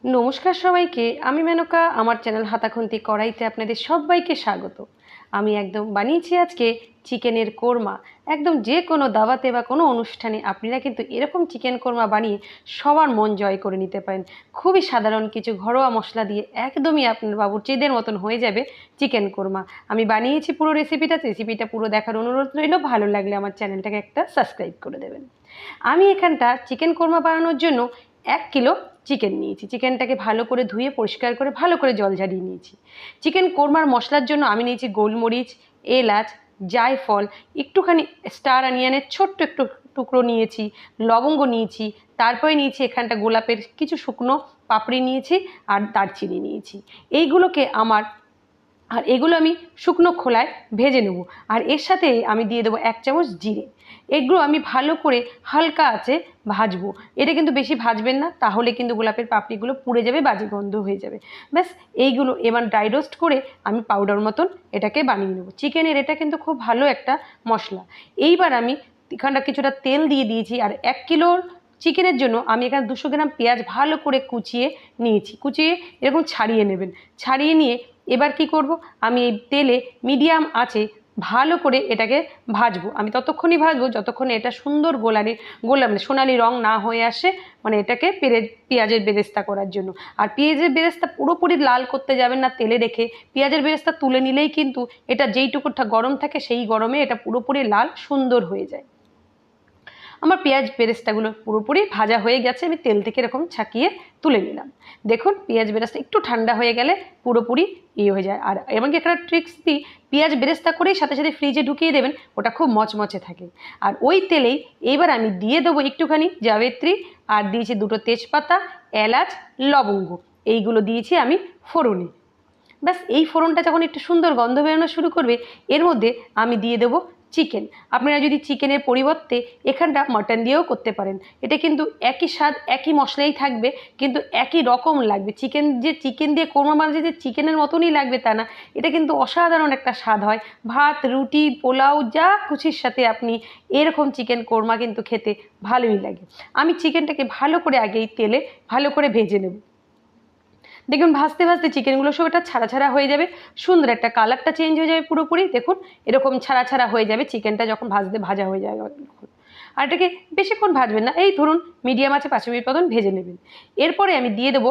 নমস্কার সবাইকে, আমি মেনকা। আমার চ্যানেল হাতাখুন্তি কড়াইতে আপনাদের সবাইকে স্বাগত। আমি একদম বানিয়েছি আজকে চিকেনের কোরমা। একদম যে কোনো দাওয়াতে বা কোনো অনুষ্ঠানে আপনারা কিন্তু এরকম চিকেন কোরমা বানিয়ে সবার মন জয় করে নিতে পারেন। খুবই সাধারণ কিছু ঘরোয়া মশলা দিয়ে একদমই আপনার বাবুর্চিদের মতন হয়ে যাবে চিকেন কোরমা। আমি বানিয়েছি পুরো রেসিপিটা পুরো দেখার অনুরোধ রইল। ভালো লাগলে আমার চ্যানেলটাকে একটা সাবস্ক্রাইব করে দেবেন। আমি এখানটা চিকেন কোরমা বানানোর জন্য 1 কিলো চিকেন নিয়েছি। চিকেনটাকে ভালো করে ধুয়ে পরিষ্কার করে ভালো করে জল ঝারিয়ে নিয়েছি। চিকেন কোরমার মশলার জন্য আমি নিয়েছি গোলমরিচ, এলাচ, জায়ফল, একটুখানি স্টার অনিয়নের ছোট্ট একটু টুকরো নিয়েছি, লবঙ্গ নিয়েছি, তারপরে নিয়েছি এখানটা গোলাপের কিছু শুকনো পাপড়ি নিয়েছি, আর দারচিনি নিয়েছি। এগুলো আমি শুকনো খোলায় ভেজে নেব। আর এর সাথে আমি দিয়ে দেবো 1 চামচ জিরে। এগুলো আমি ভালো করে হালকা আঁচে ভাজবো। এটা কিন্তু বেশি ভাজবেন না, তাহলে কিন্তু গোলাপের পাপড়িগুলো পুড়ে যাবে, বাজে গন্ধ হয়ে যাবে। ব্যাস, এইগুলো এবার ড্রাই রোস্ট করে আমি পাউডার মতন এটাকে বানিয়ে নেবো। চিকেনের এটা কিন্তু খুব ভালো একটা মশলা। এইবার আমি এখানটা কিছুটা তেল দিয়ে দিয়েছি। আর 1 কিলোর চিকেনের জন্য আমি এখানে 200 গ্রাম পেঁয়াজ ভালো করে কুচিয়ে নিয়েছি। কুচিয়ে এরকম ছাড়িয়ে নেবেন। ছাড়িয়ে নিয়ে এবার কি করব, আমি এই তেলে মিডিয়াম আঁচে ভালো করে এটাকে ভাজবো। আমি ততক্ষণই ভাজবো যতক্ষণ এটা সুন্দর মানে সোনালি রং না হয়ে আসে, মানে এটাকে পেঁয়াজের বেরেস্তা করার জন্য। আর পেঁয়াজের বেরেস্তা পুরোপুরি লাল করতে যাবেন না, তেলে রেখে পেঁয়াজের বেরেস্তা তুলে নিলেই কিন্তু এটা যেইটুকুটা গরম থাকে সেই গরমে এটা পুরোপুরি লাল সুন্দর হয়ে যায়। আমার পেঁয়াজ বেরেস্তাগুলো পুরোপুরি ভাজা হয়ে গেছে। আমি তেল থেকে এরকম ছাকিয়ে তুলে নিলাম। দেখুন, পেঁয়াজ বেরেস্তা একটু ঠান্ডা হয়ে গেলে পুরোপুরি হয়ে যায়। আর এমনকি একটা ট্রিক্স দিই, পেঁয়াজ বেরেস্তা করেই সাথে সাথে ফ্রিজে ঢুকিয়ে দেবেন, ওটা খুব মচমচে থাকে। আর ওই তেলেই এইবার আমি দিয়ে দেবো একটুখানি জাবেত্রী, আর দিয়েছি 2টো তেজপাতা, এলাচ, লবঙ্গ, এইগুলো দিয়েছি আমি ফোড়নে। ব্যাস, এই ফোড়নটা যখন একটু সুন্দর গন্ধ বেরোনো শুরু করবে, এর মধ্যে আমি দিয়ে দেবো চিকেন। আপনারা যদি চিকেনের পরিবর্তে এখানটা মাটন দিয়েও করতে পারেন। এটা কিন্তু একই স্বাদ, একই মশলাই থাকবে, কিন্তু একই রকম লাগবে। চিকেন দিয়ে কোরমা বানালে যে চিকেনের মতনই লাগবে তা না, এটা কিন্তু অসাধারণ একটা স্বাদ হয়। ভাত, রুটি, পোলাও যা কিছুর সাথে আপনি এরকম চিকেন কোরমা কিন্তু খেতে ভালোই লাগে। আমি চিকেনটাকে ভালো করে আগে এই তেলে ভালো করে ভেজে নেব। দেখুন, ভাজতে ভাজতে চিকেনগুলো সব এটা ছাড়া ছাড়া হয়ে যাবে, সুন্দর একটা কালারটা চেঞ্জ হয়ে যাবে পুরোপুরি। দেখুন, এরকম ছাড়া ছাড়া হয়ে যাবে চিকেনটা যখন ভাজা হয়ে যাবে। আর এটাকে বেশিক্ষণ ভাজবেন না, এই ধরুন মিডিয়াম আছে 5 মিনিট মতন ভেজে নেবেন। এরপরে আমি দিয়ে দেবো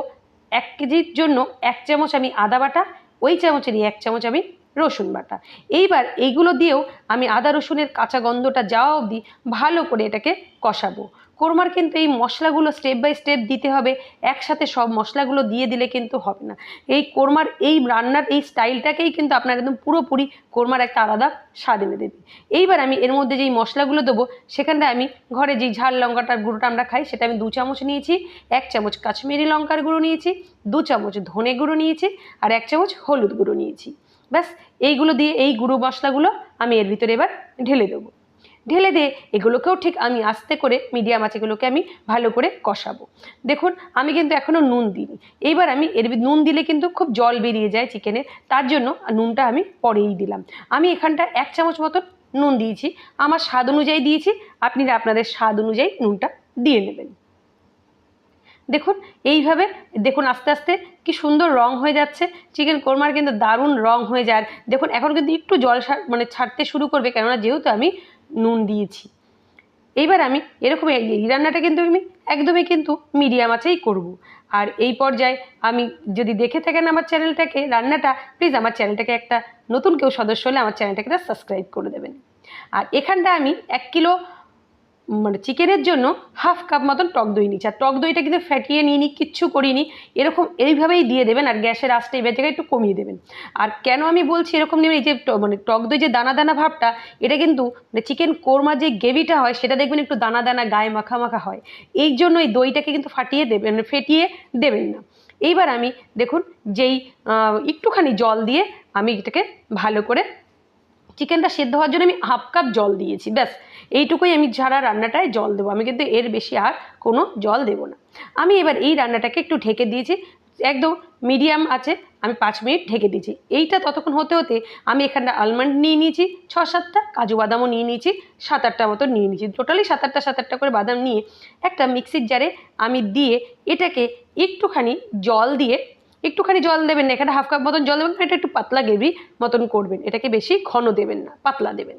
1 কেজির জন্য 1 চামচ আমি আদা বাটা, ওই চামচেরই 1 চামচ আমি রসুন বাটা। এইবার এইগুলো দিয়েও আমি আদা রসুনের কাঁচা গন্ধটা যাওয়া অবধি ভালো করে এটাকে কষাবো। কোরমার কিন্তু এই মশলাগুলো স্টেপ বাই স্টেপ দিতে হবে, একসাথে সব মশলাগুলো দিয়ে দিলে কিন্তু হবে না। এই কোরমার এই রান্নার এই স্টাইলটাকেই কিন্তু আপনার একদম পুরোপুরি কোরমার একটা আলাদা স্বাদ এনে দেবে। এইবার আমি এর মধ্যে যেই মশলাগুলো দেবো, সেখানটা আমি ঘরে যেই ঝাল লঙ্কাটার গুঁড়োটা আমরা খাই সেটা আমি 2 চামচ নিয়েছি, 1 চামচ কাশ্মীরি লঙ্কার গুঁড়ো নিয়েছি, 2 চামচ ধনে গুঁড়ো নিয়েছি, আর 1 চামচ হলুদ গুঁড়ো নিয়েছি। ব্যাস, এইগুলো দিয়ে এই গুঁড়ো মশলাগুলো আমি এর ভিতরে এবার ঢেলে দেবো। ঢেলে দিয়ে এগুলোকেও ঠিক আমি আস্তে করে মিডিয়াম আছে এগুলোকে আমি ভালো করে কষাবো। দেখুন, আমি কিন্তু এখনও নুন দিইনি। এইবার আমি নুন দিলে কিন্তু খুব জল বেরিয়ে যায় চিকেনে, তার জন্য নুনটা আমি পরেই দিলাম। আমি এখানটা 1 চামচ মতন নুন দিয়েছি, আমার স্বাদ অনুযায়ী দিয়েছি। আপনারা আপনাদের স্বাদ অনুযায়ী নুনটা দিয়ে নেবেন। দেখুন, এইভাবে দেখুন আস্তে আস্তে কি সুন্দর রং হয়ে যাচ্ছে। চিকেন কোরমার কিন্তু দারুণ রং হয়ে যায়। দেখুন, এখন কিন্তু একটু জল মানে ছাড়তে শুরু করবে, কেননা যেহেতু আমি নুন দিয়েছি। এইবার আমি এরকম এই রান্নাটা কিন্তু আমি একদমই কিন্তু মিডিয়াম আঁচেই করব। আর এই পর্যায়ে আমি যদি দেখে থাকেন আমার চ্যানেলটাকে রান্নাটা, প্লিজ আমার চ্যানেলটাকে একটা নতুন কেউ সদস্য হলে আমার চ্যানেলটাকে সাবস্ক্রাইব করে দেবেন। আর এখানটা আমি 1 কিলো মানে চিকেনের জন্য 1/2 কাপ মতন টক দই নিচ্ছি। আর টক দইটা কিন্তু ফ্যাটিয়ে নিইনি, কিচ্ছু করিনি, এরকম এইভাবেই দিয়ে দেবেন। আর গ্যাসের আঁচটা এবার জায়গায় একটু কমিয়ে দেবেন। আর কেন আমি বলছি এরকম নেবেন, এই যে মানে টক দই যে দানা দানা ভাবটা, এটা কিন্তু চিকেন কোরমার যে গ্রেভিটা হয় সেটা দেখবেন একটু দানা দানা গায়ে মাখা মাখা হয়। এই জন্য এই দইটাকে কিন্তু ফেটিয়ে দেবেন না। এইবার আমি দেখুন যেই একটুখানি জল দিয়ে আমি এটাকে ভালো করে চিকেনটা সেদ্ধ হওয়ার জন্য আমি 1/2 কাপ জল দিয়েছি। ব্যাস, এইটুকুই আমি সারা রান্নাটায় জল দেবো, আমি কিন্তু এর বেশি আর কোনো জল দেবো না। আমি এবার এই রান্নাটাকে একটু ঢেকে দিয়েছি। একদম মিডিয়াম আছে আমি 5 মিনিট ঢেকে দিয়েছি। এইটা ততক্ষণ হতে হতে আমি এখানটা আলমন্ড নিয়ে নিয়েছি 6-7টা, কাজু বাদামও নিয়ে নিয়েছি 7-8টা মতো নিয়ে নিয়েছি, টোটালি 7-8টা করে বাদাম নিয়ে একটা মিক্সির জারে আমি দিয়ে এটাকে একটুখানি জল দিয়ে, একটুখানি জল দেবেন না, এখানে হাফ কাপ মতন জল দেবেন, এটা একটু পাতলা গ্রেভি মতন করবেন, এটাকে বেশি ঘন দেবেন না, পাতলা দেবেন।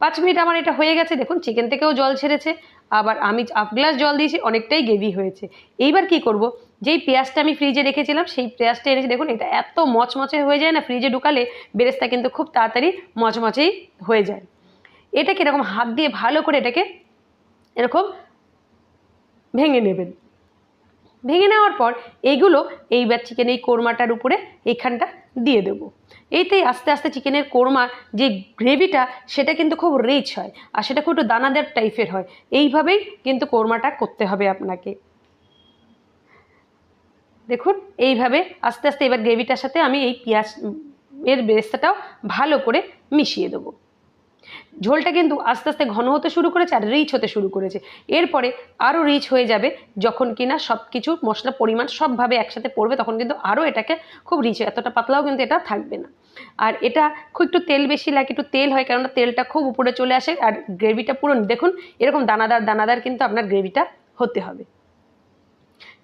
5 মিনিট আমার এটা হয়ে গেছে, দেখুন চিকেন থেকেও জল ছেড়েছে, আবার আমি হাফ গ্লাস জল দিয়েছি, অনেকটাই গ্রেভি হয়েছে। এইবার কি করব, যেই পেঁয়াজটা আমি ফ্রিজে রেখেছিলাম সেই পেঁয়াজটা এনেছি, দেখুন এটা এত মচমচে হয়ে যায় না, ফ্রিজে ঢুকালে বেরেস্তা কিন্তু খুব তাড়াতাড়ি মচমচেই হয়ে যায়। এটাকে এরকম হাত দিয়ে ভালো করে এটাকে এরকম ভেঙে নেবেন। ভেঙে নেওয়ার পর এইগুলো এইবার চিকেন এই কোরমাটার উপরে এইখানটা দিয়ে দেবো। এইতেই আস্তে আস্তে চিকেনের কোরমার যে গ্রেভিটা সেটা কিন্তু খুব রিচ হয়, আর সেটা খুব একটু দানাদার টাইপের হয়। এইভাবেই কিন্তু কোরমাটা করতে হবে আপনাকে। দেখুন এইভাবে আস্তে আস্তে এবার গ্রেভিটার সাথে আমি এই পেঁয়াজ এর বেরেস্তাটাও ভালো করে মিশিয়ে দেবো। ঝোলটা কিন্তু আস্তে আস্তে ঘন হতে শুরু করেছে আর রিচ হতে শুরু করেছে। এরপরে আরও রিচ হয়ে যাবে যখন কিনা সব কিছু মশলার পরিমাণ সবভাবে একসাথে পড়বে, তখন কিন্তু আরও এটাকে খুব রিচ, এতটা পাতলাও কিন্তু এটা থাকবে না। আর এটা খুব একটু তেল বেশি লাগে, একটু তেল হয়, কেননা তেলটা খুব উপরে চলে আসে, আর গ্রেভিটা পুরো দেখুন এরকম দানাদার দানাদার কিন্তু আপনার গ্রেভিটা হতে হবে।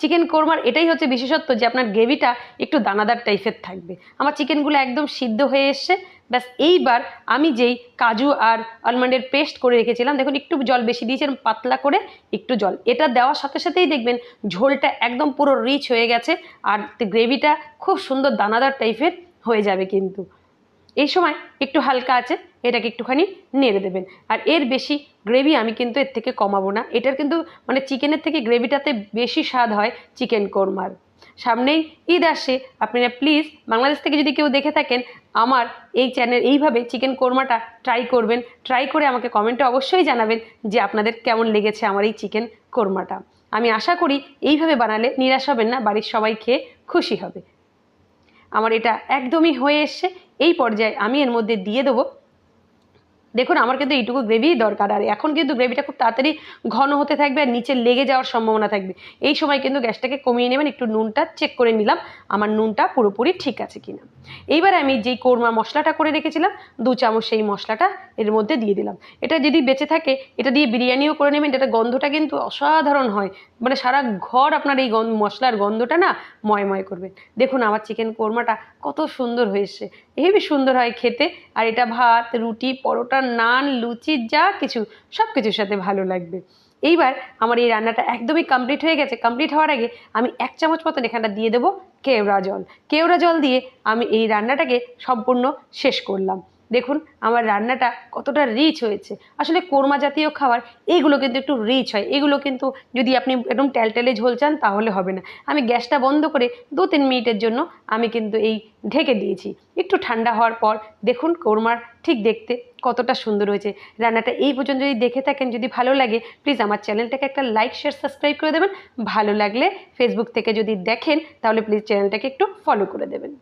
চিকেন কোরমার এটাই হচ্ছে বিশেষত্ব যে আপনার গ্রেভিটা একটু দানাদার টাইপের থাকবে। আমার চিকেনগুলো একদম সিদ্ধ হয়ে এসছে, ব্যাস এইবার আমি যেই কাজু আর আলমন্ডের পেস্ট করে রেখেছিলাম, দেখুন একটু জল বেশি দিয়েছিলাম, পাতলা করে একটু জল, এটা দেওয়ার সাথে সাথেই দেখবেন ঝোলটা একদম পুরো রিচ হয়ে গেছে, আর গ্রেভিটা খুব সুন্দর দানাদার টাইপের হয়ে যাবে। কিন্তু এই সময় একটু হালকা আছে এটাকে একটুখানি নেড়ে দেবেন। আর এর বেশি গ্রেভি আমি কিন্তু এর থেকে কমাবো না, এটার কিন্তু মানে চিকেনের থেকে গ্রেভিটাতে বেশি স্বাদ হয় চিকেন কোরমার। সামনেই ঈদ আসে, আপনারা প্লিজ বাংলাদেশ থেকে যদি কেউ দেখে থাকেন আমার এই চ্যানেল এইভাবে চিকেন কোরমাটা ট্রাই করবেন, ট্রাই করে আমাকে কমেন্টে অবশ্যই জানাবেন যে আপনাদের কেমন লেগেছে আমার এই চিকেন কোরমাটা। আমি আশা করি এইভাবে বানালে নিরাশ হবেন না, বাড়ির সবাই খেয়ে খুশি হবে। আমার এটা একদমই হয়ে এসছে, এই পর্যায়ে আমি এর মধ্যে দিয়ে দেবো, দেখুন আমার কিন্তু এইটুকু গ্রেভি দরকার, আর এখন কিন্তু গ্রেভিটা খুব তাড়াতাড়ি ঘন হতে থাকবে আর নিচে লেগে যাওয়ার সম্ভাবনা থাকবে। এই সময় কিন্তু গ্যাসটাকে কমিয়ে নেবেন, একটু নুনটা চেক করে নিলাম আমার নুনটা পুরোপুরি ঠিক আছে কিনা। এইবার আমি যেই কোরমা মশলাটা করে রেখেছিলাম 2 চামচ সেই মশলাটা এর মধ্যে দিয়ে দিলাম। এটা যদি বেঁচে থাকে এটা দিয়ে বিরিয়ানিও করে নেবেন, এটা গন্ধটা কিন্তু অসাধারণ হয়, মানে সারা ঘর আপনার এই মশলার গন্ধটা না ময়ময় করবে। দেখুন আমার চিকেন কোরমাটা কত সুন্দর হয়েছে, হেবি সুন্দর হয় খেতে, আর এটা ভাত, রুটি, পরোটা, নান, লুচি যা কিছু সব কিছুর সাথে ভালো লাগবে। এইবার আমার এই রান্নাটা একদমই কমপ্লিট হয়ে গেছে। কমপ্লিট হওয়ার আগে আমি 1 চামচ মতন এখানটা দিয়ে দেবো কেওড়া জল। কেওড়া জল দিয়ে আমি এই রান্নাটাকে সম্পূর্ণ শেষ করলাম। দেখুন আমার রান্নাটা কতটা রিচ হয়েছে। আসলে কোরমা জাতীয় খাবার এইগুলো কিন্তু একটু রিচ হয়, এগুলো কিন্তু যদি আপনি একদম টেলটেলে ঝোল চান তাহলে হবে না। আমি গ্যাসটা বন্ধ করে 2-3 মিনিটের জন্য আমি কিন্তু এই ঢেকে দিয়েছি। একটু ঠান্ডা হওয়ার পর দেখুন কোরমার ঠিক দেখতে কতটা সুন্দর হয়েছে। রান্নাটা এই পর্যন্ত যদি দেখে থাকেন, যদি ভালো লাগে প্লিজ আমার চ্যানেলটাকে একটা লাইক, শেয়ার, সাবস্ক্রাইব করে দেবেন। ভালো লাগলে ফেসবুক থেকে যদি দেখেন তাহলে প্লিজ চ্যানেলটাকে একটু ফলো করে দেবেন।